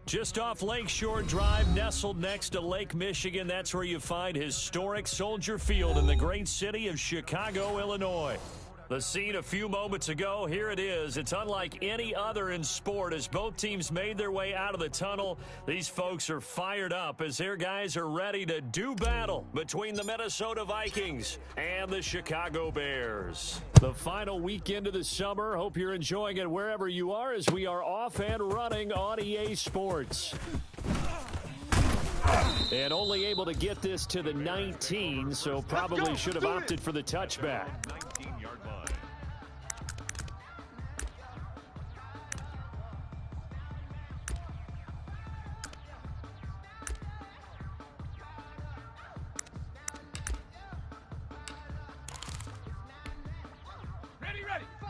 Just off Lakeshore Drive, nestled next to Lake Michigan, that's where you find historic Soldier Field in the great city of Chicago, Illinois. The scene a few moments ago, here it is. It's unlike any other in sport as both teams made their way out of the tunnel. These folks are fired up as their guys are ready to do battle between the Minnesota Vikings and the Chicago Bears. The final weekend of the summer. Hope you're enjoying it wherever you are as we are off and running on EA Sports. And only able to get this to the 19, so probably should have opted for the touchback.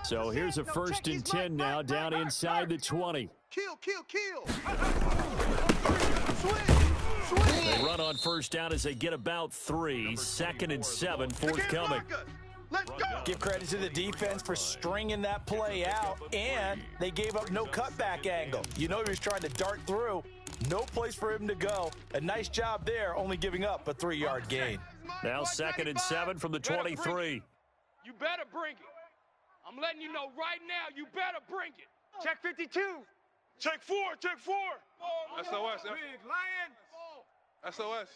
So here's a 1st and 10 now, down inside the 20. Kill. They run on 1st down as they get about 3. 2nd and 7, forthcoming. Let's go. Give credit to the defense for stringing that play out, and they gave up no cutback angle. You know he was trying to dart through. No place for him to go. A nice job there, only giving up a 3-yard gain. Now 2nd and 7 from the 23. You better bring it. I'm letting you know right now, you better bring it. Check 52. Check 4. SOS. Big Lion. SOS.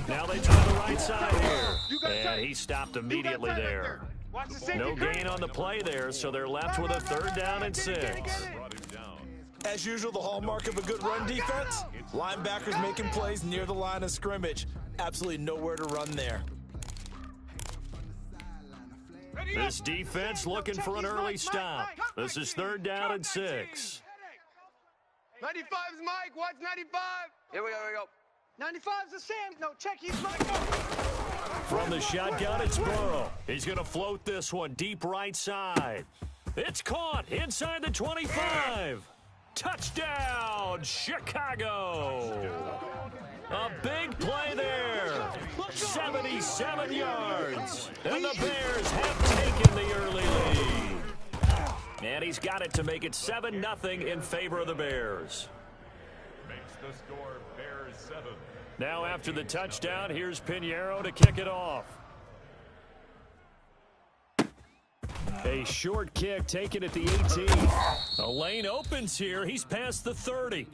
Now they try the right side here. And he stopped immediately there. No gain on the play there, so they're left with a 3rd down and 6. As usual, the hallmark of a good run defense, linebackers making plays near the line of scrimmage. Absolutely nowhere to run there. This defense looking for an early stop. This is 3rd down and 6. 95's Mike. Watch 95. Here we go. 95's the Sam. No, check. He's Mike. From the shotgun, it's Burrow. He's going to float this one deep right side. It's caught inside the 25. Touchdown, Chicago. A big play there. 77 yards. And the Bears have taken the early lead. And he's got it to make it 7-0 in favor of the Bears. Makes the score Bears 7. Now after the touchdown, here's Pinheiro to kick it off. A short kick taken at the 18. A lane opens here. He's past the 30.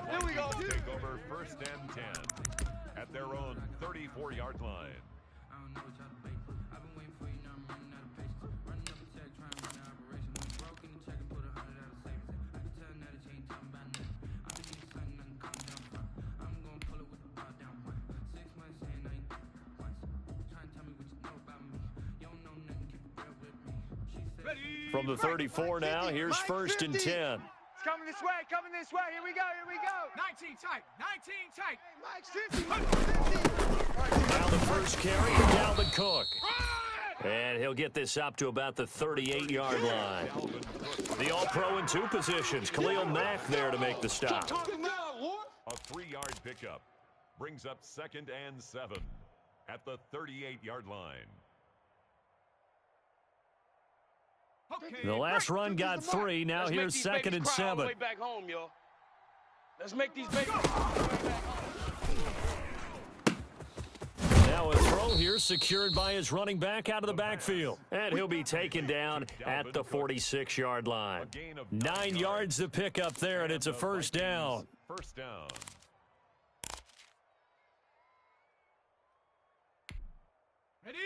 Here we go. Take over 1st and 10 at their own 34-yard line. From the 34 now, here's 1st and 10. It's coming this way. Here we go. 19 tight. Mike's 50. Now the first carry to Dalvin Cook. And he'll get this up to about the 38-yard line. The All-Pro in 2 positions. Khalil Mack there to make the stop. A 3-yard pickup brings up 2nd and 7 at the 38-yard line. The last run got 3. Now here's 2nd and 7. Back home, yo. Let's make these babies. Now a throw here secured by his running back out of the backfield. And he'll be taken down at the 46-yard line. 9 yards to pick up there, and it's a 1st down. 1st down. Ready?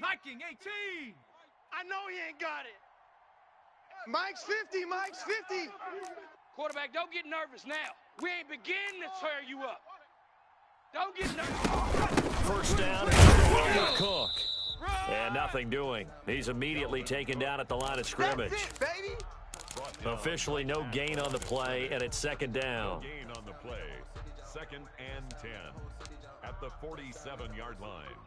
Viking 18. I know he ain't got it. Mike's 50. Quarterback, don't get nervous now. We ain't beginning to tear you up. Don't get nervous. 1st down with Cook. And nothing doing. He's immediately taken down at the line of scrimmage. That's it, baby. Officially no gain on the play, and it's 2nd down. Gain on the play. 2nd and 10 at the 47-yard line.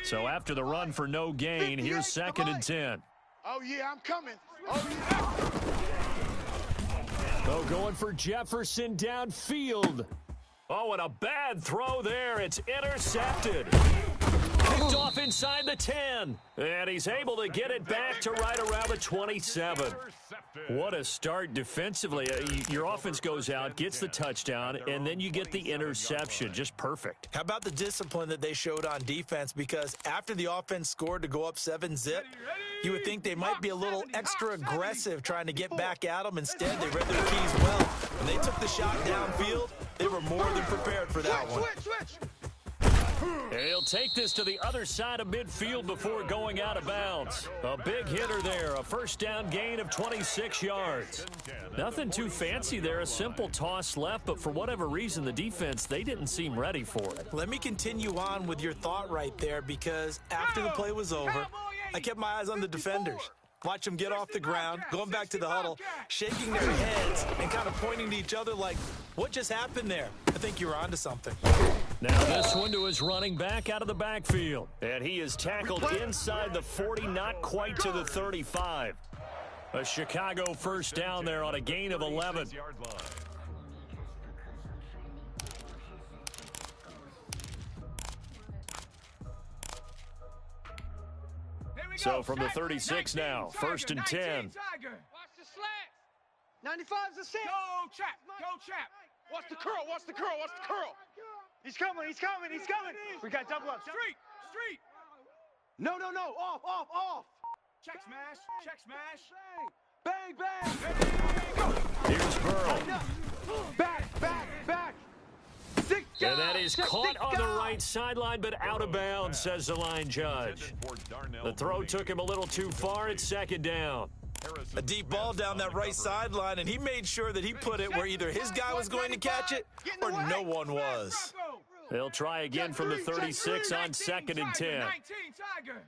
So after the run for no gain, here's 2nd and 10. Oh, yeah, I'm coming. Oh, yeah. Oh, going for Jefferson downfield. Oh, and a bad throw there. It's intercepted. Picked off inside the 10. And he's able to get it back to right around the 27. What a start defensively. Your offense goes out, gets the touchdown, and then you get the interception. Just perfect. How about the discipline that they showed on defense? Because after the offense scored to go up 7-zip, you would think they might be a little extra aggressive trying to get back at them. Instead, they read their keys well. When they took the shot downfield, they were more than prepared for that one. He'll take this to the other side of midfield before going out of bounds. A big hitter there, a first down gain of 26 yards. Nothing too fancy there, a simple toss left, but for whatever reason, the defense, they didn't seem ready for it. Let me continue on with your thought right there, because after the play was over, I kept my eyes on the defenders. Watch them get off the ground, going back to the huddle, shaking their heads and kind of pointing to each other like, what just happened there? I think you're onto something. Now this one to his running back out of the backfield. And he is tackled inside the 40, not quite to the 35. A Chicago first down there on a gain of 11. So from the 36 now, first and 10. Watch the slats. 95's the same. Go, trap. Go, trap. Watch the curl. Watch the curl. Watch the curl. He's coming. He's coming. He's coming. We got double up. Street. No. Off. Check smash. Check smash. Bang. Here's Burrow. Back. And that is caught on the right sideline, but out of bounds, says the line judge. The throw took him a little too far. It's second down. A deep ball down that right sideline, and he made sure that he put it where either his guy was going to catch it or no one was. They'll try again from the 36 on second and 10. 19, Tiger.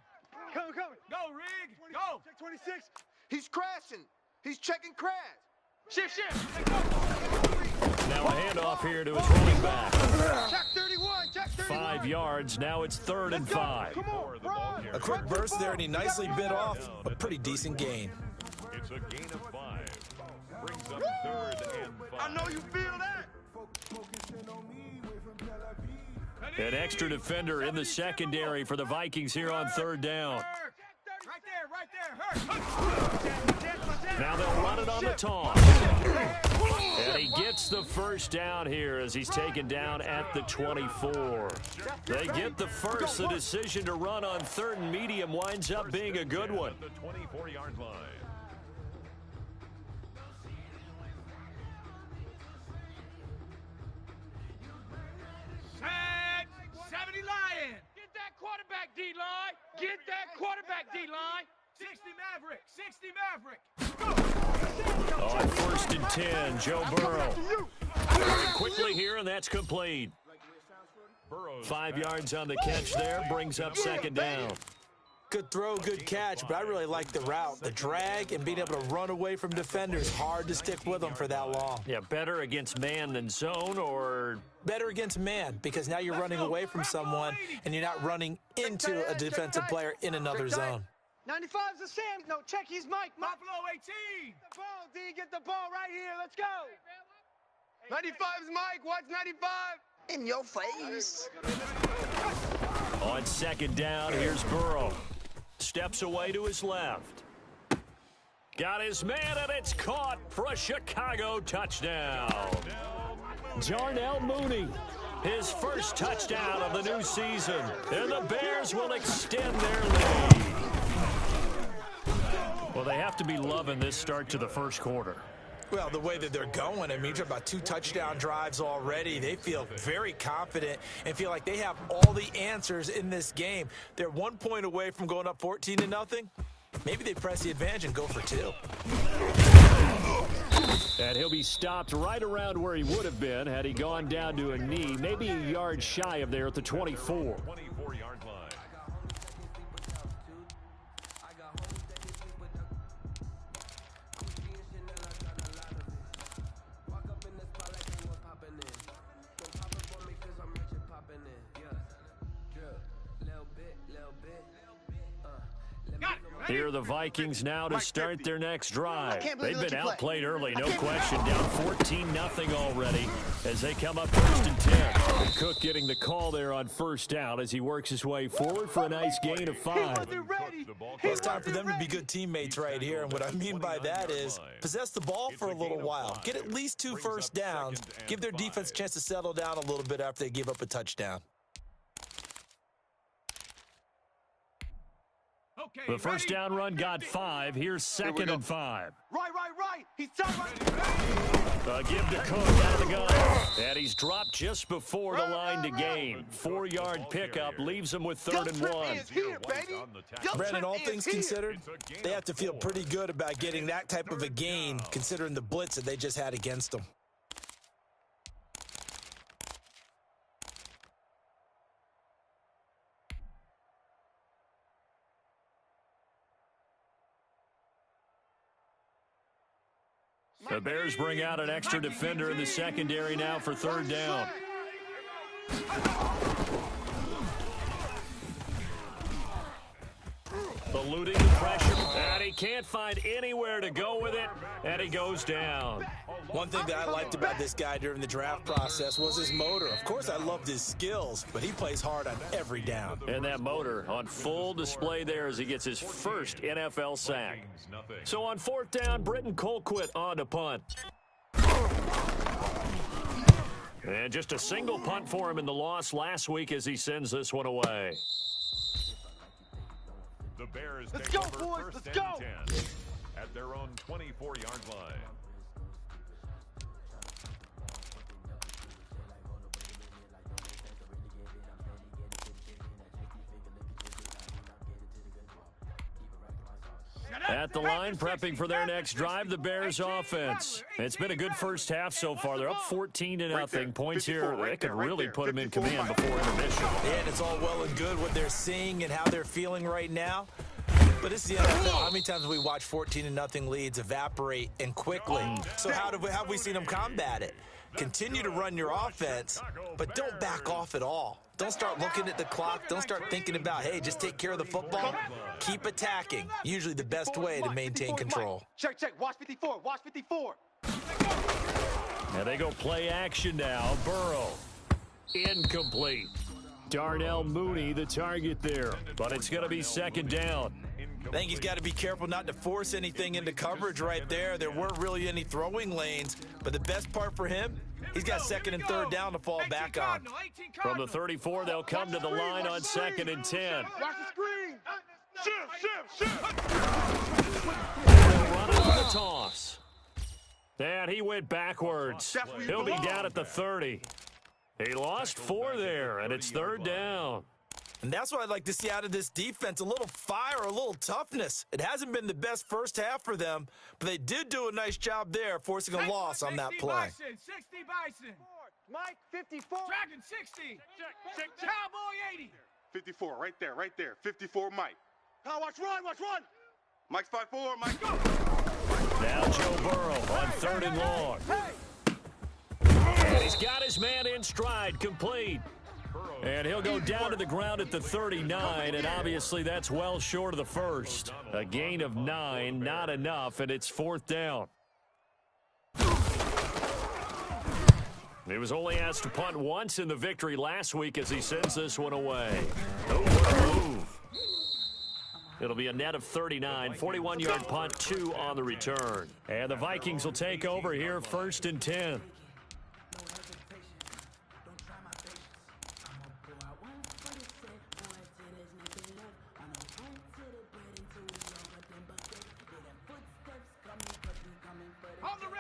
Coming. Go, Rig. Go. Check 26. He's crashing. He's checking crash. Shift. Now a handoff here to his running back. Check 31. 5 yards. Now it's 3rd and 5. Come on, run. A quick burst there, and he nicely bit off a pretty decent gain. It's a gain of 5. Brings up 3rd and 5. I know you feel that. An extra defender in the secondary for the Vikings here on 3rd down. Right there. Now they'll run it on the taunt. And he gets the first down here as he's taken down at the 24. They get the first. The decision to run on 3rd and medium winds up being a good one. The 24-yard line. Tag 70 Lion. Get that quarterback D-line. 60 Maverick. On 1st and 10, Joe Burrow. Quickly here, and that's complete. 5 yards on the catch there, brings up 2nd down. Good throw, good catch, but I really like the route. The drag and being able to run away from defenders, hard to stick with them for that long. Yeah, better against man than zone, or better against man, because now you're running away from someone and you're not running into a defensive player in another zone. 95's the Sam. No, check. He's Mike. Buffalo 18. The ball, D. Get the ball right here. Let's go. 95's Mike. Watch 95. In your face. On 2nd down, here's Burrow. Steps away to his left. Got his man, and it's caught for a Chicago touchdown. Darnell Mooney, his first touchdown of the new season. And the Bears will extend their lead. Well, they have to be loving this start to the first quarter. Well, the way that they're going, I mean, you're talking about 2 touchdown drives already. They feel very confident and feel like they have all the answers in this game. They're 1 point away from going up 14-0. Maybe they press the advantage and go for 2. And he'll be stopped right around where he would have been had he gone down to a knee, maybe a yard shy of there at the 24. 24-yard line. Here are the Vikings now to start their next drive. They've been outplayed early, no question. Down 14-0 already as they come up 1st and 10. Cook getting the call there on 1st down as he works his way forward for a nice gain of 5. Well, it's time for them to be good teammates right here, and what I mean by that is possess the ball for a little while. Get at least 2 first downs. Give their defense a chance to settle down a little bit after they give up a touchdown. The 1st down run got 5. Here's 2nd and 5. Right. He's done right. Give to Cook out of the gun. And he's dropped just before the line to gain. 4-yard pickup leaves him with 3rd and 1. Here, baby. Brandon, all things considered, they have to feel pretty good about getting that type of a gain considering the blitz that they just had against them. The Bears bring out an extra defender in the secondary now for 3rd down. Eluding the pressure, and he can't find anywhere to go with it, and he goes down. One thing that I liked about this guy during the draft process was his motor. Of course, I loved his skills, but he plays hard on every down. And that motor on full display there as he gets his first NFL sack. So on 4th down, Britton Colquitt on to punt. And just a single punt for him in the loss last week as he sends this one away. The Bears Let's take go, over boys. 1st Let's and go. 10 at their own 24-yard line. At the line, prepping for their next drive, the Bears offense. It's been a good first half so far. They're up 14-0. Points here, they could really put them in command before intermission. And it's all well and good what they're seeing and how they're feeling right now. But it's the NFL. How many times have we watched 14-0 leads evaporate and quickly? So how have we seen them combat it? Continue to run your offense, but don't back off at all. Don't start looking at the clock. Don't start thinking about, hey, just take care of the football. Keep attacking. Usually the best way to maintain control. Check. Watch 54. Watch 54. And they go play action now. Burrow. Incomplete. Darnell Mooney, the target there. But it's going to be 2nd down. I think he's got to be careful not to force anything into coverage right there. There weren't really any throwing lanes. But the best part for him, he's got 2nd and 3rd down to fall back on. From the 34, they'll come to the line on 2nd and 10. Watch the screen. Shift. They'll run it for the toss. And he went backwards. He'll be down at the 30. He lost 4 there, and it's 3rd down. And that's what I'd like to see out of this defense, a little fire, a little toughness. It hasn't been the best first half for them, but they did do a nice job there, forcing a loss on that play. 60 Bison. Mike, 54. Dragon 60. Cowboy 80. 54, right there. 54, Mike. Now watch run. Mike's 5-4, Mike, go. Now Joe Burrow on 3rd and long. And he's got his man in stride, complete. And he'll go down to the ground at the 39, and obviously that's well short of the first. A gain of 9, not enough, and it's 4th down. He was only asked to punt once in the victory last week as he sends this one away. Move. It'll be a net of 39, 41-yard punt, 2 on the return. And the Vikings will take over here, 1st and 10.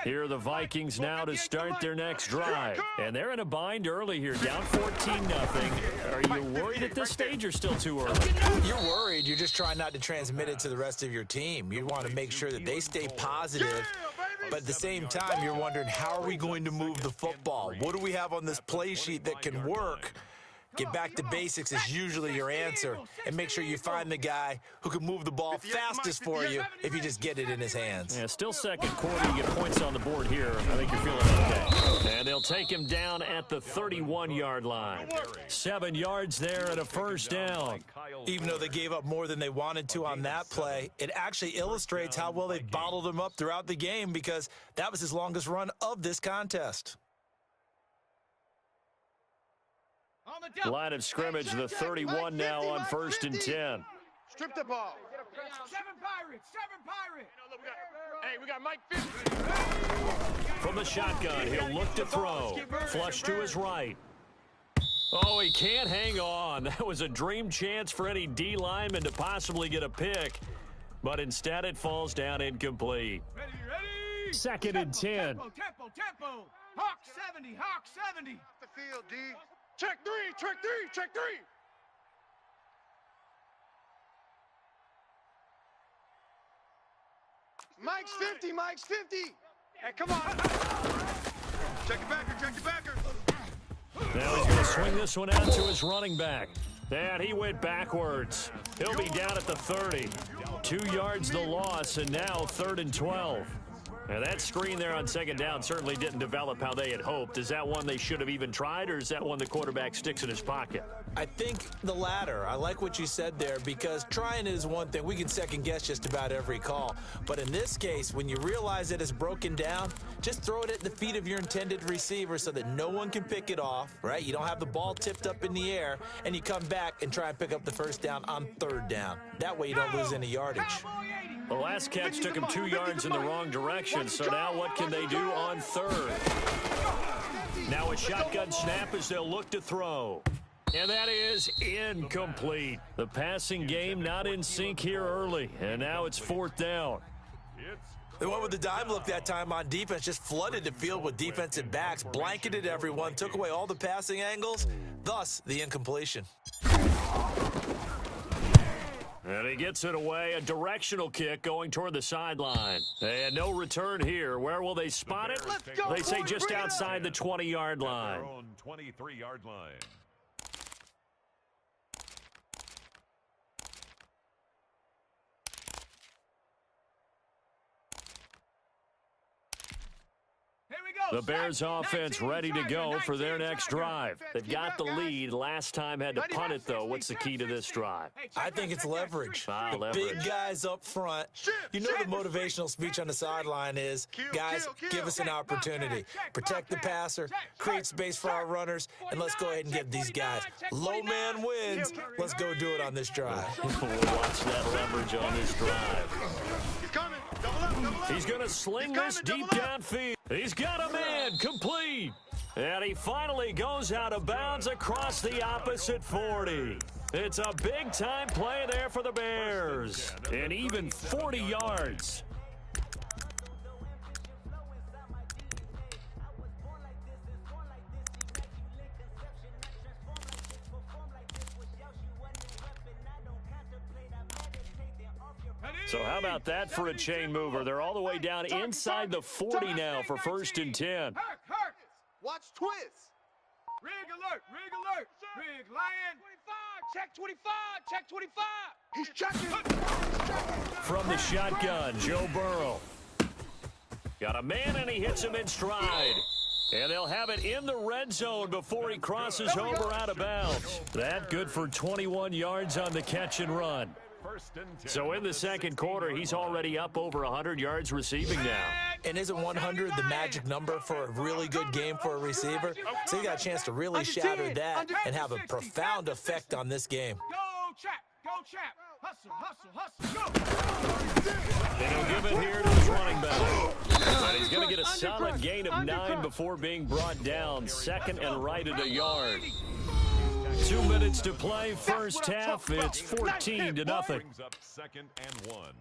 Here are the Vikings now to start their next drive. And they're in a bind early here, down 14-0. Are you worried at this stage or still too early? You're worried. You're just trying not to transmit it to the rest of your team. You want to make sure that they stay positive. But at the same time, you're wondering, how are we going to move the football? What do we have on this play sheet that can work? Get back to basics is usually your answer. And make sure you find the guy who can move the ball fastest for you if you just get it in his hands. Yeah, still second quarter. You get points on the board here. I think you're feeling okay. And they'll They'll take him down at the 31-yard line. 7 yards there and a first down. Even though they gave up more than they wanted to on that play, it actually illustrates how well they bottled him up throughout the game because that was his longest run of this contest. Line of scrimmage, the 31 now on 1st and 10. Strip the ball. 7 Pirates, 7 Pirates. Hey, we got Mike 50. From the shotgun, he'll look to throw. Flush to his right. Oh, he can't hang on. That was a dream chance for any D lineman to possibly get a pick. But instead it falls down incomplete. Ready. 2nd and 10. Tempo. Hawk 70, Hawk 70. The field, D. Check 3, check 3, check 3. Mike's 50, Mike's 50. Hey, come on. Check your backer, check your backer. Now he's going to swing this one out to his running back. And he went backwards. He'll be down at the 30. 2 yards the loss, and now 3rd and 12. Now that screen there on 2nd down certainly didn't develop how they had hoped. Is that one they should have even tried, or is that one the quarterback sticks in his pocket? I think the latter. I like what you said there because trying it is one thing. We can second guess just about every call. But in this case, when you realize it is broken down, just throw it at the feet of your intended receiver so that no one can pick it off, right? You don't have the ball tipped up in the air, and you come back and try and pick up the 1st down on 3rd down. That way you don't lose any yardage. The last catch took him 2 yards in the wrong direction, so now what can they do on 3rd? Now a shotgun snap as they'll look to throw. And that is incomplete. The passing game not in sync here early, and now it's 4th down. They went with the dime look that time on defense, just flooded the field with defensive backs, blanketed everyone, took away all the passing angles, thus the incompletion. And he gets it away, a directional kick going toward the sideline. And no return here. Where will they spot it? They say just outside the 20-yard line. 23-yard line. The Bears offense ready to go for their next drive. They've got the lead. Last time had to punt it, though. What's the key to this drive? I think it's leverage. The big guys up front. You know the motivational speech on the sideline is, guys, give us an opportunity. Protect the passer, create space for our runners, and let's go ahead and give these guys. Low man wins. Let's go do it on this drive. We'll watch that leverage on this drive. He's coming. Double up, double up. He's going to sling this deep downfield. He's got a man complete. And he finally goes out of bounds across the opposite 40. It's a big-time play there for the Bears. And even 40 yards. So how about that for a chain mover? They're all the way down inside the 40 now for 1st and 10. Watch twist. Rig alert, rig alert. Rig lion. 25, check 25, check 25. He's checking. From the shotgun, Joe Burrow. Got a man and he hits him in stride. And they'll have it in the red zone before he crosses over out of bounds. That good for 21 yards on the catch and run. So in the 2nd quarter, he's already up over 100 yards receiving now. And isn't 100 the magic number for a really good game for a receiver? So you got a chance to really shatter that and have a profound effect on this game. Go trap, go trap. Hustle, hustle, hustle, go. And he'll give it here to his running back. But he's going to get a solid gain of 9 before being brought down. 2nd and right at a yard. 2 minutes to play, first half. It's 14-0. Brings up 2nd and 1.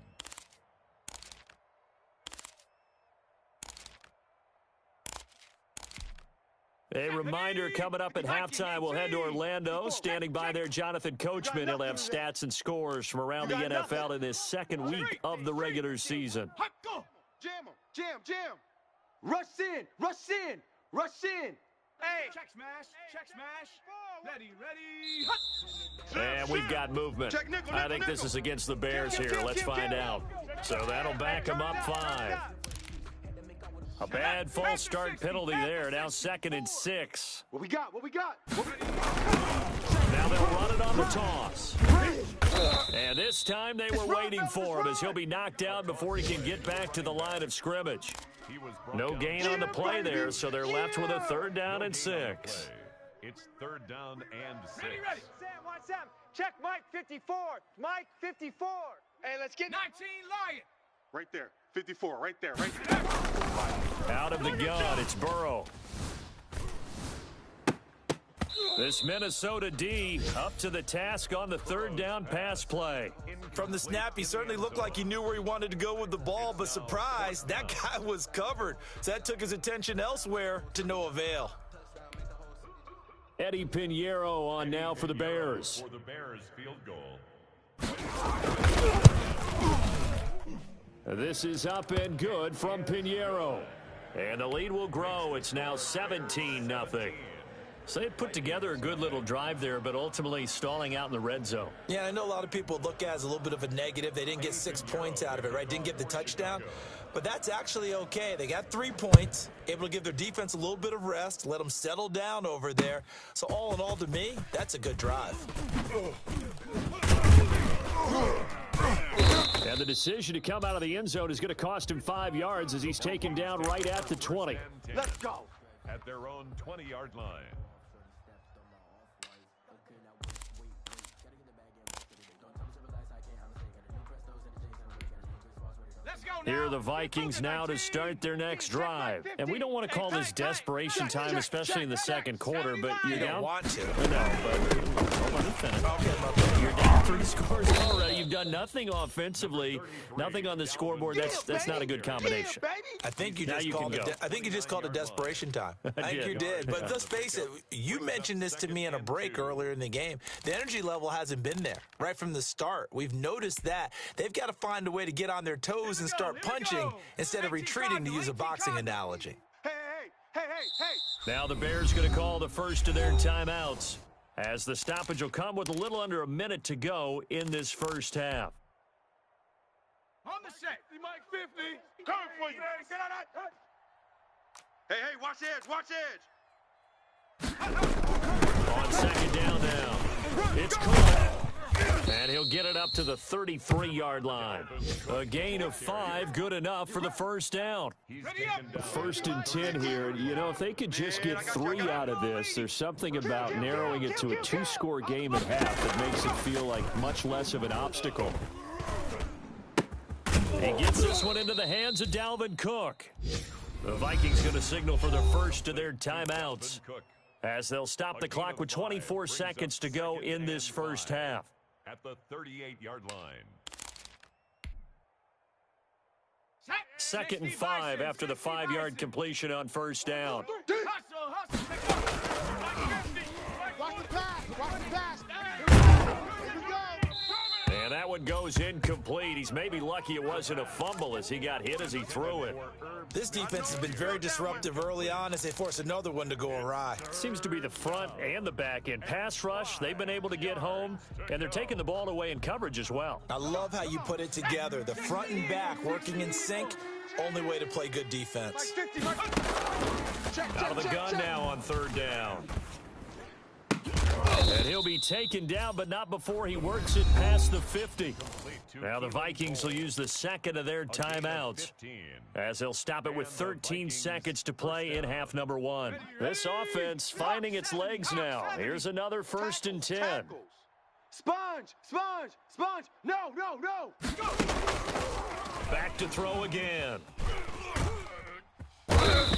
A reminder coming up at halftime, we'll head to Orlando. Standing by there, Jonathan Coachman. He'll have stats and scores from around the NFL in this 2nd week of the regular season. Jam him, jam. Rush in, rush in, rush in. Hey. Check smash. Ready. And we've got movement. I think this is against the Bears here. Let's find out. So that'll back them up 5. A bad false start penalty there. Now 2nd and 6. What we got? What we got? Now they'll run it on the toss. And this time they were waiting for him as he'll be knocked down before he can get back to the line of scrimmage. No gain on the play there, so they're left with a 3rd down and 6. It's 3rd down and 6. Ready. Sam, watch Sam. Check Mike 54. Mike 54. Hey, let's get 19 Lion. Right there. 54. Right there. Right there. Out of the gun, it's Burrow. This Minnesota D up to the task on the 3rd down pass play. From the snap, he certainly looked like he knew where he wanted to go with the ball, but surprise, that guy was covered. So that took his attention elsewhere to no avail. Eddie Pinheiro on now for the Bears. For the Bears field goal. This is up and good from Pinheiro. And the lead will grow. It's now 17-0. So they put together a good little drive there, but ultimately stalling out in the red zone. Yeah, I know a lot of people look at it as a little bit of a negative. They didn't get 6 points out of it, right? Didn't get the touchdown. But that's actually okay. They got 3 points, able to give their defense a little bit of rest, let them settle down over there. So all in all, to me, that's a good drive. And the decision to come out of the end zone is going to cost him 5 yards as he's taken down right at the 20. Let's go. At their own 20-yard line. Here are the Vikings now to start their next drive. And we don't want to call this desperation time, especially in the 2nd quarter, but you're down. Don't want to. No, but hold on, finish. You're down 3 scores already. You've done nothing offensively, nothing on the scoreboard. That's not a good combination. I think you just called it desperation time. I think you did. But let's face it, you mentioned this to me in a break earlier in the game. The energy level hasn't been there right from the start. We've noticed that. They've got to find a way to get on their toes and start punching instead of retreating, to use a boxing analogy. Hey. Now the Bears going to call the first of their timeouts, as the stoppage will come with a little under a minute to go in this first half. On the set. Mike 50. Coming for you. Hey, watch edge. Watch edge. On 2nd down now, it's caught. And he'll get it up to the 33-yard line. A gain of 5, good enough for the first down. 1st and 10 here. You know, if they could just get 3 out of this, there's something about narrowing it to a 2-score game at half that makes it feel like much less of an obstacle. He gets this one into the hands of Dalvin Cook. The Vikings going to signal for the first of their timeouts, as they'll stop the clock with 24 seconds to go in this first half. At the 38-yard line. 2nd and 5 after the 5-yard completion on first down. Watch the pass. And that one goes incomplete. He's maybe lucky it wasn't a fumble as he got hit as he threw it. This defense has been very disruptive early on as they force another one to go awry. Seems to be the front and the back end. Pass rush, they've been able to get home, and they're taking the ball away in coverage as well. I love how you put it together. The front and back working in sync, only way to play good defense. Out of the gun now on 3rd down. And he'll be taken down, but not before he works it past the 50. Now the Vikings will use the 2nd of their timeouts, as they'll stop it with 13 seconds to play in half number 1. This offense finding its legs now. Here's another 1st and 10. Sponge. No. Back to throw again.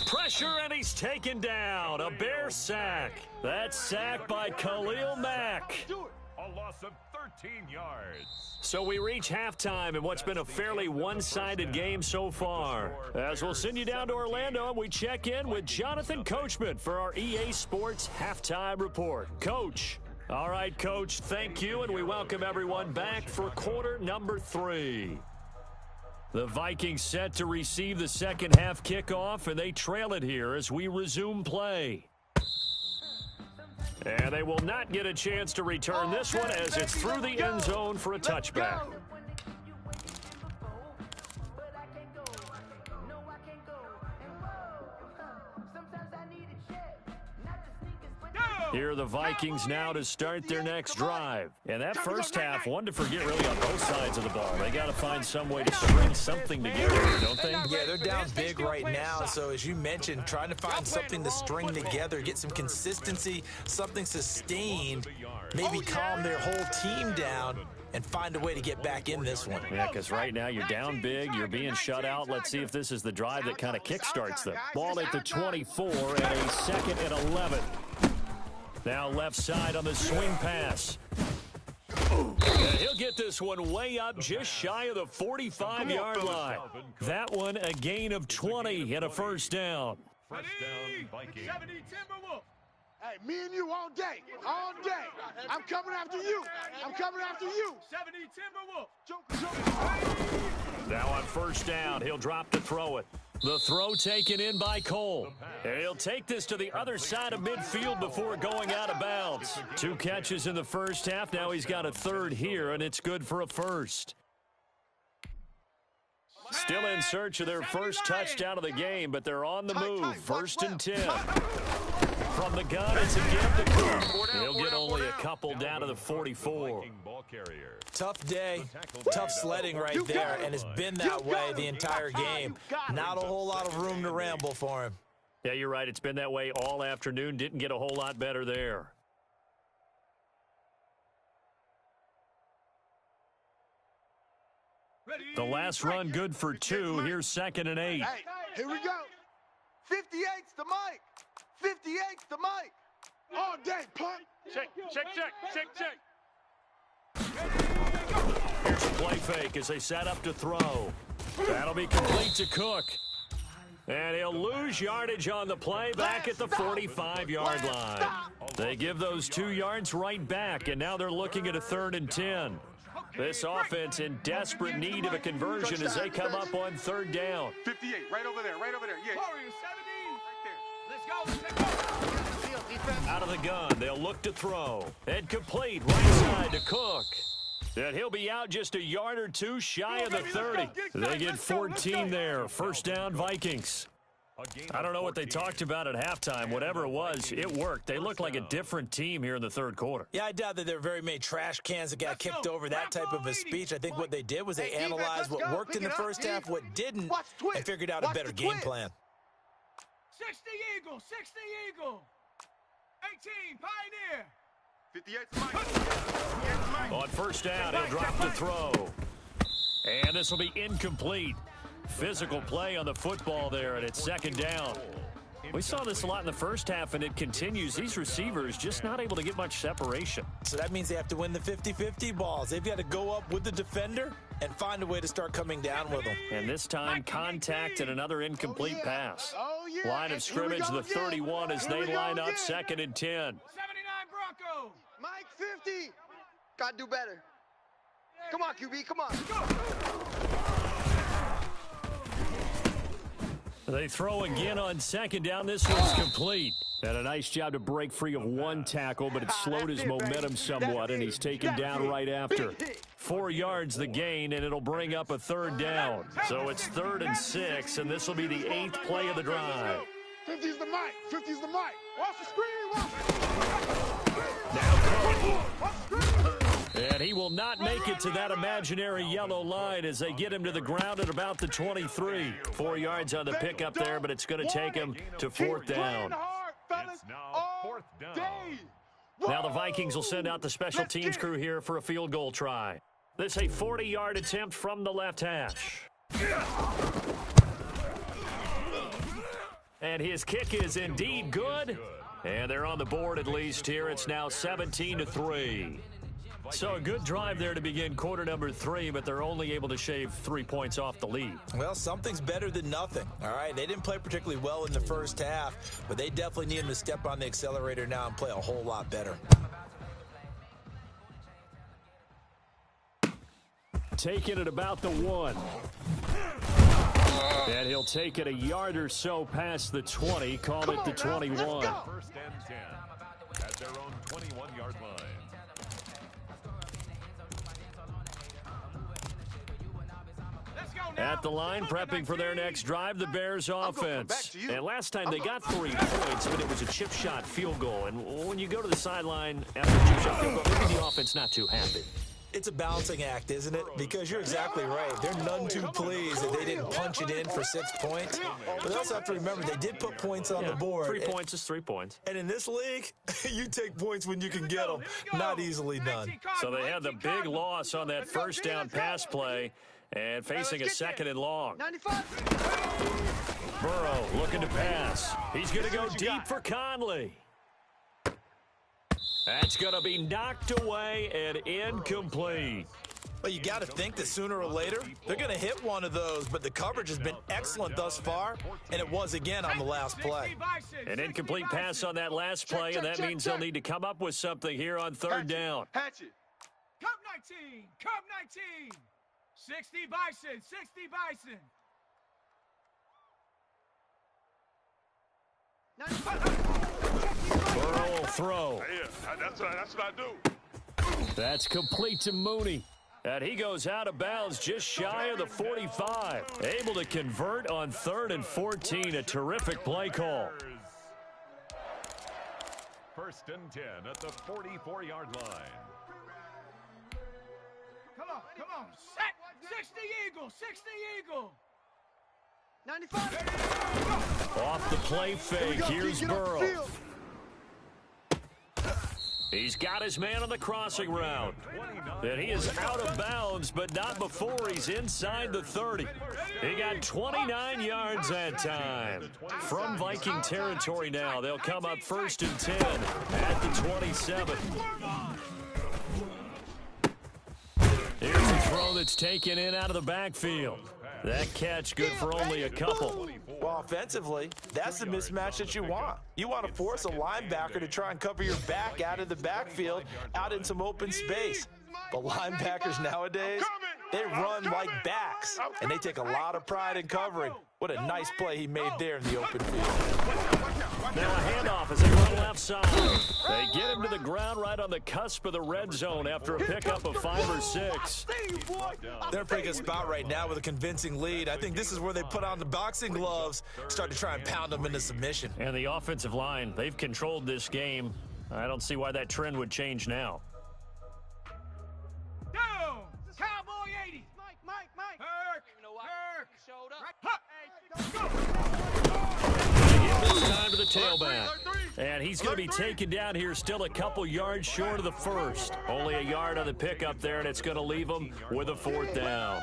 Pressure, and he's taken down. A Bear sack. That sack by Khalil Mack. A loss of 13 yards. So we reach halftime in what's been a fairly one-sided game so far. As we'll send you down to Orlando, and we check in with Jonathan Coachman for our EA Sports Halftime Report. Coach. All right, Coach, thank you, and we welcome everyone back for quarter number 3. The Vikings set to receive the second half kickoff, and they trail it here as we resume play. And they will not get a chance to return this one as it's through the end zone for a touchback. Here are the Vikings now to start their next drive. And that first half, one to forget really on both sides of the ball. They got to find some way to string something together, don't they? Yeah, they're down big right now. So as you mentioned, trying to find something to string together, get some consistency, something sustained, maybe calm their whole team down and find a way to get back in this one. Yeah, because right now you're down big, you're being shut out. Let's see if this is the drive that kind of kickstarts them. Ball at the 24 and a 2nd and 11. Now left side on the swing pass. And he'll get this one way up just shy of the 45-yard line. That one a gain of 20 and a first down. First down, Vikings. 70 Timberwolves. Hey, me and you all day, all day. I'm coming after you. I'm coming after you. 70 Timberwolves. Now on first down, he'll drop to throw it. The throw taken in by Cole. And he'll take this to the other side of midfield before going out of bounds. 2 catches in the first half. Now he's got a 3rd here, and it's good for a first. Still in search of their first touchdown of the game, but they're on the move. 1st and 10. From the gun, it's a give to Cook. He'll get only a couple down to the 44. Tough day, tough sledding right there, and it's been that way the entire game. Not a whole lot of room to ramble for him. Yeah, you're right. It's been that way all afternoon. Didn't get a whole lot better there. The last run good for 2. Here's 2nd and 8. Hey, here we go. 58's the mic. 58's the mic. All day, punt. Check, check, check, check, check. Here's a play fake as they set up to throw. That'll be complete to Cook. And he'll lose yardage on the play back at the 45-yard line. They give those 2 yards right back, and now they're looking at a 3rd and 10. This offense in desperate need of a conversion as they come up on 3rd down. 58, right over there, right over there. Yeah. Let's go. Out of the gun, they'll look to throw. And complete right side to Cook. And he'll be out just a yard or 2 shy of the 30. They get 14 there. First down, Vikings. I don't know what they talked about at halftime. Whatever it was, it worked. They look like a different team here in the 3rd quarter. Yeah, I doubt that there are very many trash cans that got kicked over that type of a speech. I think what they did was they analyzed what worked in the first half, what didn't, and figured out a better game plan. 60 Eagle, 60 Eagle. 18 Pioneer. 58's Mike. On first down, he'll drop to throw. And this will be incomplete. Physical play on the football there, and it's 2nd down. We saw this a lot in the first half, and it continues. These receivers just not able to get much separation. So that means they have to win the 50-50 balls. They've got to go up with the defender and find a way to start coming down with them. And this time, contact and another incomplete pass. Line of scrimmage, the 31 as they line up 2nd and 10. 79 Broncos. Mike 50. Gotta do better. Come on, QB, come on. They throw again on 2nd down. This one's complete. And a nice job to break free of 1 tackle, but it slowed his momentum somewhat, and he's taken down right after. 4 yards the gain, and it'll bring up a 3rd down. So it's 3rd and 6, and this will be the 8th play of the drive. 50's the mic. 50's the mic. Watch the screen. Watch And he will not make it to that imaginary yellow line as they get him to the ground at about the 23. 4 yards on the pickup there, but it's going to take him to 4th down. It's now 4th down. Now the Vikings will send out the special teams crew here for a field goal try. This a 40-yard attempt from the left hash. And his kick is indeed good. And they're on the board at least here. It's now 17-3. So a good drive there to begin quarter number 3, but they're only able to shave 3 points off the lead. Well, something's better than nothing, all right? They didn't play particularly well in the first half, but they definitely need them to step on the accelerator now and play a whole lot better. Taking it about the 1. And he'll take it a yard or so past the 20, call it the 21. 1st and 10 at their own 21-yard line. At the line, prepping for their next drive, the Bears offense. And last time they got 3 points, but it was a chip shot field goal. And when you go to the sideline after a chip shot field goal, maybe the offense not too happy. It's a balancing act, isn't it? Because you're exactly right. They're none too pleased that they didn't punch it in for 6 points. But they also have to remember they did put points on the board. 3 points is 3 points. And in this league, you take points when you can get them. Not easily done. So they had the big loss on that first down pass play and facing a 2nd and long. Burrow looking to pass. He's going to go deep for Conley. That's going to be knocked away and incomplete. Well, you got to think that sooner or later, they're going to hit one of those, but the coverage has been excellent thus far, and it was again on the last play. An incomplete pass on that last play, and that means they'll need to come up with something here on 3rd down. Hatchet. Cup 19. Cup 19. 60 Bison. 60 Bison. Burrow will throw. Yeah, that's what I do. That's complete to Mooney. And he goes out of bounds just shy of the 45. Able to convert on 3rd and 14. A terrific play call. 1st and 10 at the 44-yard line. Come on. Set. 60 Eagle. 60 Eagle. 95. Off the play fake. Here's Burrow. He's got his man on the crossing route. And he is out of bounds, but not before he's inside the 30. He got 29 yards that time. From Viking territory now, they'll come up 1st and 10 at the 27. Here's a throw that's taken in out of the backfield. That catch good for only a couple. Well, offensively, that's the mismatch that you want. You want to force a linebacker to try and cover your back out of the backfield, out in some open space. But linebackers nowadays, they run like backs, and they take a lot of pride in covering. What a nice play he made there in the open field. Now a handoff as they run left side. They get him to the ground right on the cusp of the red zone after a pickup of 5 or 6. They're in a pretty good spot right now with a convincing lead. I think this is where they put on the boxing gloves, start to try and pound them into submission. And the offensive line, they've controlled this game. I don't see why that trend would change now. Down. Cowboy 80. Mike. Herc. Showed up. Time to the tailback. And he's going to be taken down here still a couple yards short of the 1st. Only a yard on the pickup there, and it's going to leave him with a 4th down.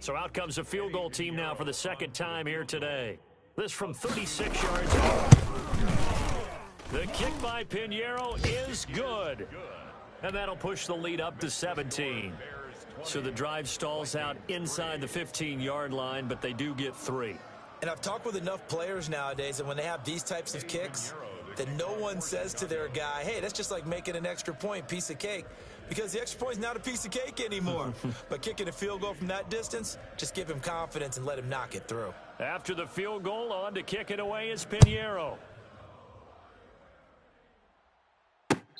So out comes a field goal team now for the 2nd time here today. This from 36 yards out. The kick by Pinheiro is good. And that'll push the lead up to 17. So the drive stalls out inside the 15-yard line, but they do get 3. And I've talked with enough players nowadays that when they have these types of kicks, that no one says to their guy, hey, that's just like making an extra point, piece of cake. Because the extra point is not a piece of cake anymore. But kicking a field goal from that distance, just give him confidence and let him knock it through. After the field goal, on to kick it away is Pinheiro.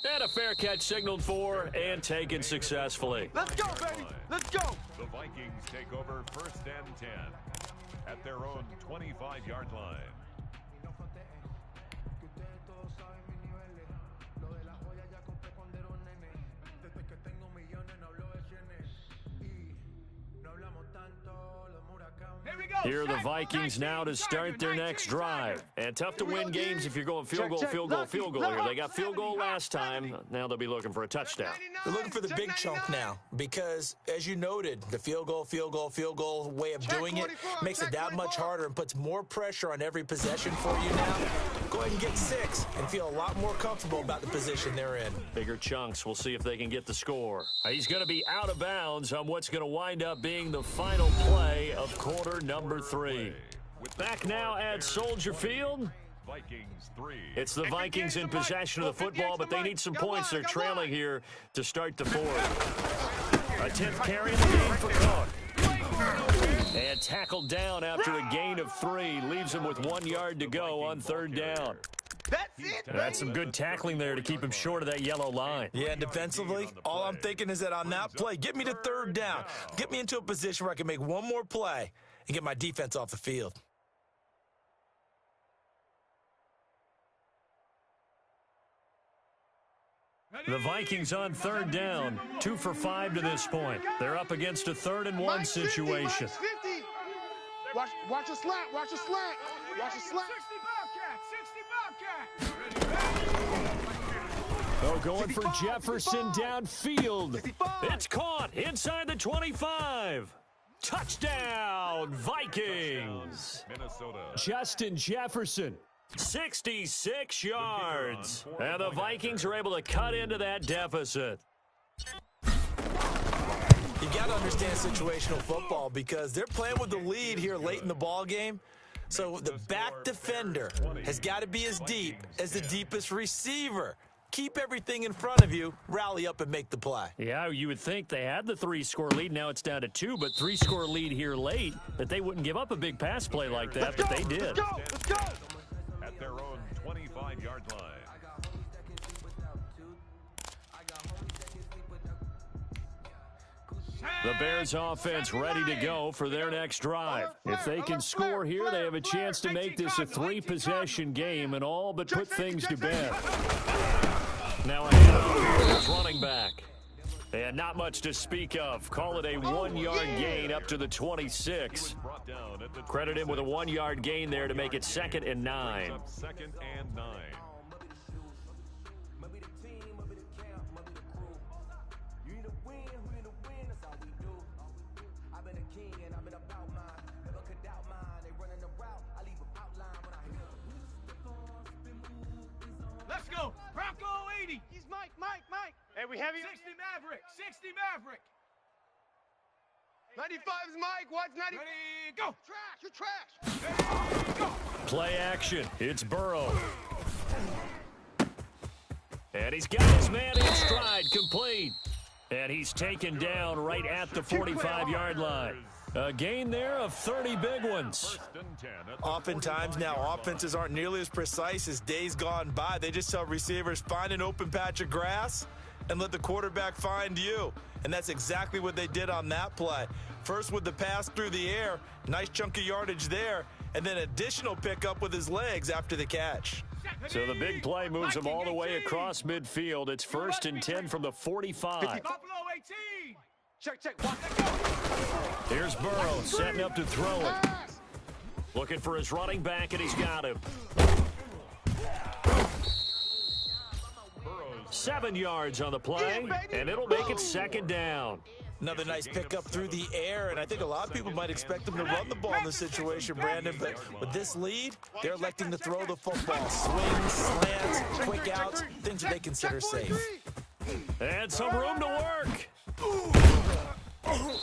And a fair catch signaled for and taken successfully. Let's go, baby. Let's go. The Vikings take over 1st and 10 at their own 25-yard line. Here are the Vikings now to start their next drive. And tough to win games if you're going field goal here. They got field goal last time. Now they'll be looking for a touchdown. They're looking for the big chunk now because, as you noted, the field goal way of doing it makes it that much harder and puts more pressure on every possession for you now. Go ahead and get 6 and feel a lot more comfortable about the position they're in. Bigger chunks. We'll see if they can get the score. He's going to be out of bounds on what's going to wind up being the final play of quarter number 3. Back now at Soldier Field. Vikings 3. It's the Vikings in possession of the football, but they need some points. They're trailing here to start the 4th. A 10th carry in the game for Cook. And tackled down after a gain of 3. Leaves him with 1 yard to go on 3rd down. That's it, That's some good tackling there to keep him short of that yellow line. Yeah, and defensively, all I'm thinking is that on that play, get me to third down. Get me into a position where I can make one more play and get my defense off the field. The Vikings on third down, 2 for 5 to this point. They're up against a 3rd and 1 situation. Watch a slant, watch a slant, watch a slant. 60 Bobcat. Oh, going for Jefferson downfield. It's caught inside the 25. Touchdown, Vikings. Minnesota. Justin Jefferson, 66 yards. And the Vikings are able to cut into that deficit. You got to understand situational football because they're playing with the lead here late in the ball game. So the back defender has got to be as deep as the deepest receiver. Keep everything in front of you, rally up and make the play. Yeah, you would think they had the 3-score lead. Now it's down to 2, but 3-score lead here late, that they wouldn't give up a big pass play like that, but they did. Let's go. At their own 25-yard line. The Bears offense ready to go for their next drive. If they can score here, they have a chance to make this a 3-possession game and all but put things to bed. Now a handoff here is running back. And not much to speak of. Call it a 1-yard gain up to the 26. Credit him with a 1-yard gain there to make it 2nd and 9. 2nd and 9. Let's go. Bronco 80. He's Mike. Hey, we have you. 60 Maverick. 60 Maverick. 95 is Mike. What's 90? Ready, go. Trash. You're trash. Go. Play action. It's Burrow. And he's got his man in stride, complete. And he's taken down right at the 45-yard line. A gain there of 30 big ones. Oftentimes now, offenses aren't nearly as precise as days gone by. They just tell receivers, find an open patch of grass and let the quarterback find you. And that's exactly what they did on that play. First with the pass through the air, nice chunk of yardage there, and then additional pickup with his legs after the catch. So the big play moves him all the way across midfield. It's 1st and 10 from the 45. Buffalo 18. Check. Here's Burrow setting up to throw it. Looking for his running back, and he's got him. 7 yards on the play, and it'll make it 2nd down. Another nice pickup through the air, and I think a lot of people might expect them to run the ball in this situation, Brandon, but with this lead, they're electing to throw the football. Swings, slants, quick outs, things that they consider safe. And some room to work.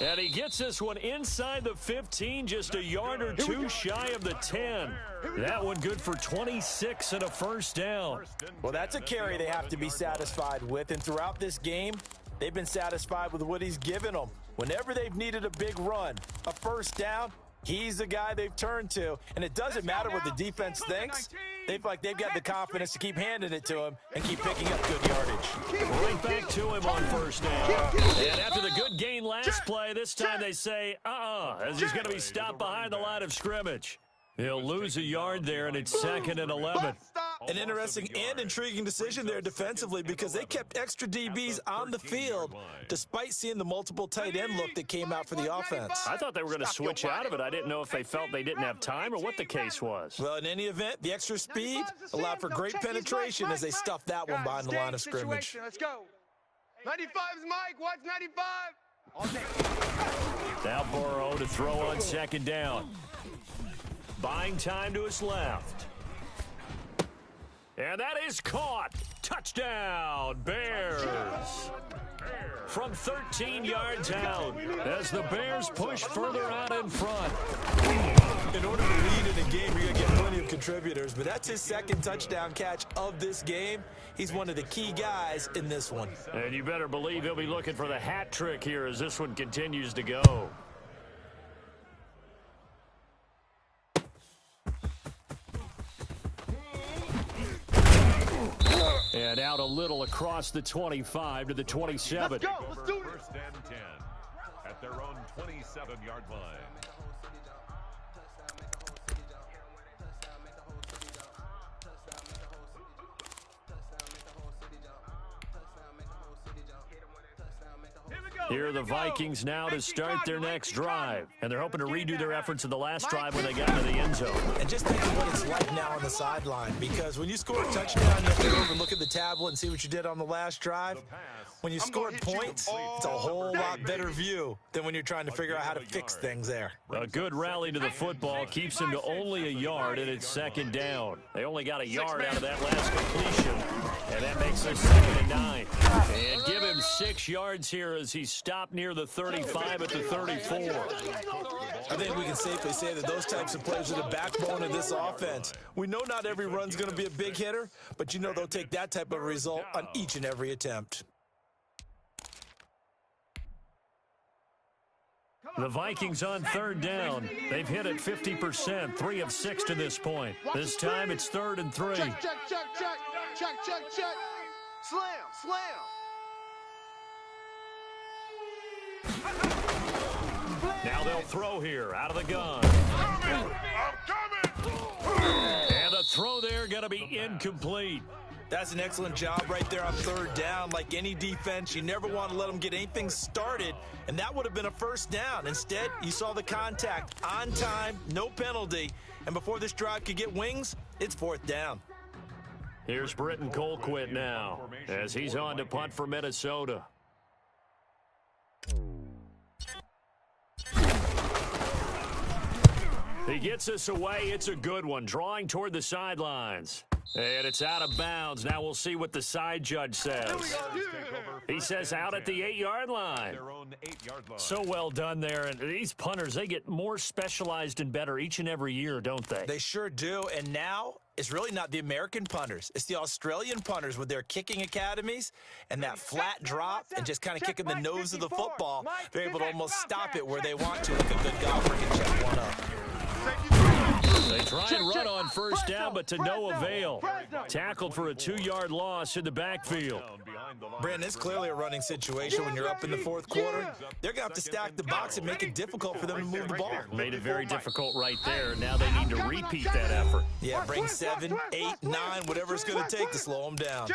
And he gets this one inside the 15, just a yard or 2 shy of the 10. That one good for 26 and a 1st down. Well, that's a carry they have to be satisfied with, and throughout this game, they've been satisfied with what he's given them. Whenever they've needed a big run, a 1st down, he's the guy they've turned to. And it doesn't matter what the defense thinks. They feel like they've got the confidence to keep handing it to him and keep picking up good yardage. Right back to him on 1st down. And after the good gain last play, this time they say, as he's going to be stopped behind the line of scrimmage. He'll lose a yard there, and it's 2nd and 11. An interesting and intriguing decision there defensively because they kept extra DBs on the field despite seeing the multiple tight end look that came out for the offense. I thought they were going to switch out of it. I didn't know if they felt they didn't have time or what the case was. Well, in any event, the extra speed allowed for great penetration as they stuffed that one behind the line of scrimmage. Let's go. 95 is Mike. What's 95? Now Burrow to throw on 2nd down. Buying time to his left. And that is caught. Touchdown, Bears. From 13 yards out as the Bears push further out in front. In order to lead in a game, you're going to get plenty of contributors, but that's his 2nd touchdown catch of this game. He's one of the key guys in this one. And you better believe he'll be looking for the hat trick here as this one continues to go. out a little across the 25 to the 27. Let's go. Let's do it. First and 10 at their own 27-yard line. Here are the Vikings now to start their next drive. And they're hoping to redo their efforts in the last drive when they got into the end zone. And just think of what it's like now on the sideline, because when you score a touchdown, you have to go over and look at the tablet and see what you did on the last drive. When you scored points, it's a whole lot better view than when you're trying to figure out how to fix things there. A good rally to the football keeps them to only a yard, and it's second down. They only got a yard out of that last completion, and that makes it 2nd and 9. And give him 6 yards here as he stopped near the 35 at the 34. I think we can safely say that those types of plays are the backbone of this offense. We know not every run's going to be a big hitter, but you know they'll take that type of result on each and every attempt. The Vikings on 3rd down. They've hit it 50%, 3 of 6 to this point. This time it's 3rd and 3. Check, check, check, check. Check, check, check. Slam, slam. Now they'll throw here, out of the gun. I'm coming! And a throw there going to be incomplete. That's an excellent job right there on 3rd down. Like any defense, you never want to let them get anything started, and that would have been a 1st down. Instead, you saw the contact on time, no penalty, and before this drive could get wings, it's 4th down. Here's Britton Colquitt now as he's on to punt for Minnesota. He gets us away. It's a good one, drawing toward the sidelines. And it's out of bounds. Now we'll see what the side judge says. He says out at the 8-yard line. So well done there. And these punters, they get more specialized and better each and every year, don't they? They sure do. And now it's really not the American punters. It's the Australian punters with their kicking academies and that flat drop and just kind of kicking the nose of the football. They're able to almost stop it where they want to, like a good golfer can check one up. They try and run on 1st down, but to no avail. Tackled for a 2-yard loss in the backfield. Brandon, it's clearly a running situation when you're up in the 4th quarter. They're going to have to stack the box and make it difficult for them to move the ball. Made it very difficult right there. Now they need to repeat that effort. Yeah, bring 7, 8, 9, whatever it's going to take to slow them down.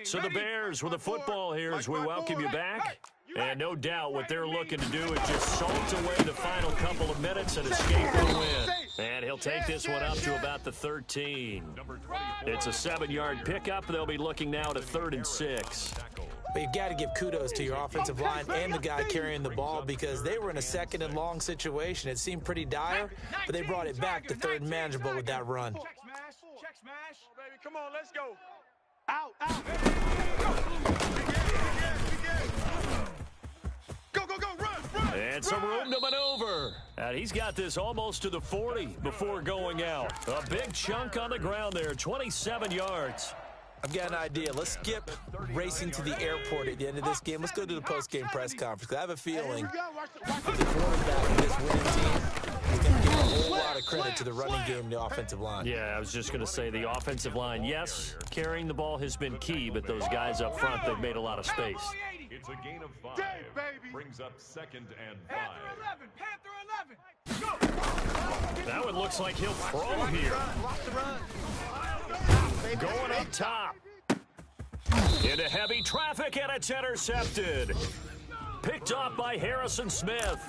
So the Bears with the football here as we welcome you back. And no doubt what they're looking to do is just salt away the final couple of minutes and escape the win. And he'll take this one up to about the 13. It's a 7-yard pickup. They'll be looking now to 3rd and 6. But you've got to give kudos to your offensive line and the guy carrying the ball because they were in a 2nd and long situation. It seemed pretty dire, but they brought it back to 3rd and manageable with that run. Check smash. Baby, come on, let's go. Out, out. Go, go, go, run. And some room to maneuver. And he's got this almost to the 40 before going out. A big chunk on the ground there, 27 yards. I've got an idea. Let's skip racing to the airport at the end of this game. Let's go to the post-game press conference. I have a feeling the quarterback of this winning team is going to give a whole lot of credit to the running game and the offensive line. Yeah, I was just going to say the offensive line, yes, carrying the ball has been key, but those guys up front, they've made a lot of space. It's a gain of 5. Brings up 2nd and 5. Panther 11. Go. That one looks like he'll throw here. Going up top. Into heavy traffic, and it's intercepted. Picked off by Harrison Smith.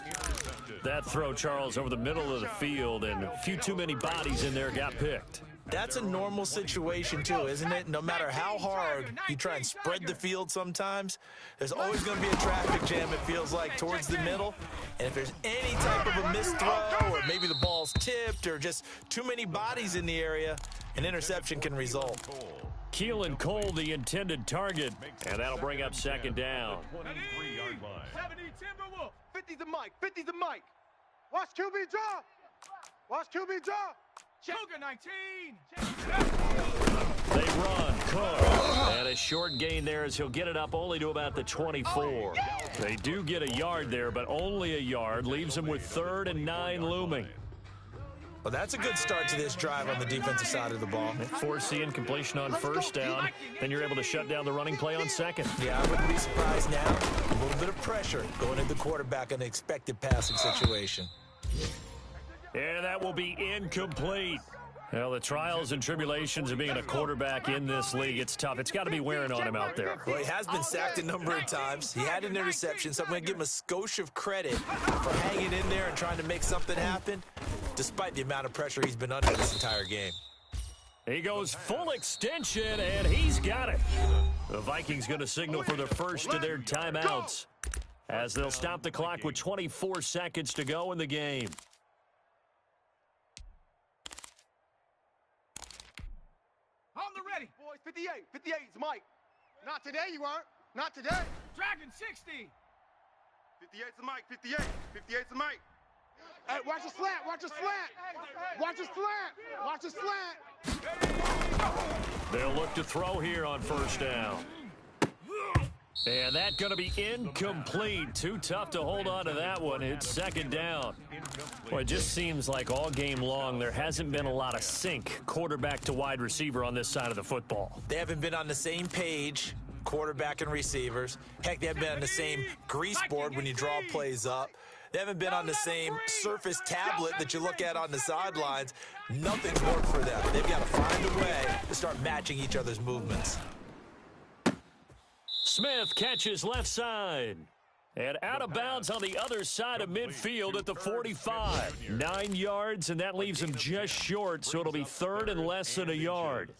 That throw, Charles, over the middle of the field, and a few too many bodies in there got picked. That's a normal situation, too, isn't it? No matter how hard you try and spread the field sometimes, there's always going to be a traffic jam, it feels like, towards the middle. And if there's any type of a missed throw or maybe the ball's tipped or just too many bodies in the area, an interception can result. Keelan Cole, the intended target, and that'll bring up 2nd down. 23-yard line. 70 Timberwolf. 50's the mic. 50's the mic. Watch QB draw. Watch QB draw. Cougar 19. They run, Cook, and a short gain there as he'll get it up only to about the 24. They do get a yard there, but only a yard. Leaves them with 3rd and 9 looming. Well, that's a good start to this drive on the defensive side of the ball. Force the incompletion on 1st down. Then you're able to shut down the running play on 2nd. Yeah, I wouldn't be surprised now. A little bit of pressure going at the quarterback in an expected passing situation. And that will be incomplete. Well, the trials and tribulations of being a quarterback in this league, it's tough. It's got to be wearing on him out there. Well, he has been sacked a number of times. He had an interception, so I'm going to give him a skosh of credit for hanging in there and trying to make something happen, despite the amount of pressure he's been under this entire game. He goes full extension, and he's got it. The Vikings going to signal for the first of their timeouts as they'll stop the clock with 24 seconds to go in the game. On the ready. Boys, 58. 58 is Mike. Not today, you aren't. Not today. Dragon 60. 58's Mike. 58. 58's Mike. Hey, watch the slant. Watch the slant. Watch the slant. Watch the slant. They'll look to throw here on 1st down. And that's going to be incomplete. Too tough to hold on to that one. It's 2nd down. Well, it just seems like all game long there hasn't been a lot of sync quarterback to wide receiver on this side of the football. They haven't been on the same page, quarterback and receivers. Heck, they haven't been on the same grease board when you draw plays up. They haven't been on the same surface tablet that you look at on the sidelines. Nothing's worked for them. They've got to find a way to start matching each other's movements. Smith catches left side. And out of bounds on the other side of midfield at the 45. 9 yards, and that leaves him just short, so it'll be 3rd and less than a yard.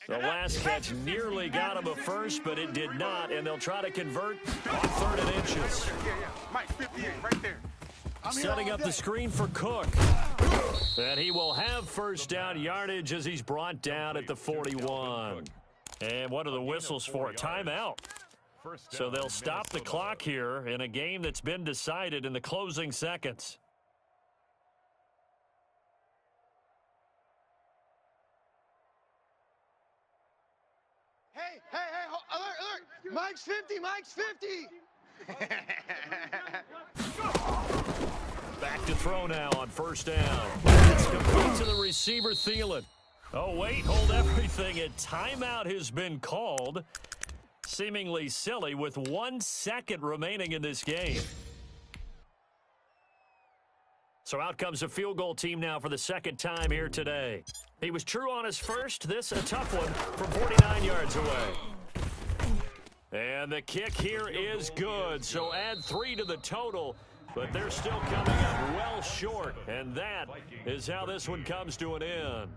The last catch nearly got him a first, but it did not, and they'll try to convert on 3rd and inches. Mike, 58, right there. Setting up the screen for Cook. And he will have 1st down yardage as he's brought down at the 41. And what are the whistles for? A timeout. So they'll stop the clock here in a game that's been decided in the closing seconds. Hey, alert. Mike's 50, Mike's 50. Back to throw now on 1st down. It's complete to the receiver, Thielen. Oh, wait, hold everything. A timeout has been called. Seemingly silly with 1 second remaining in this game. So out comes a field goal team now for the 2nd time here today. He was true on his first. This a tough one from 49 yards away. And the kick here is good. So add 3 to the total. But they're still coming up well short. And that is how this one comes to an end.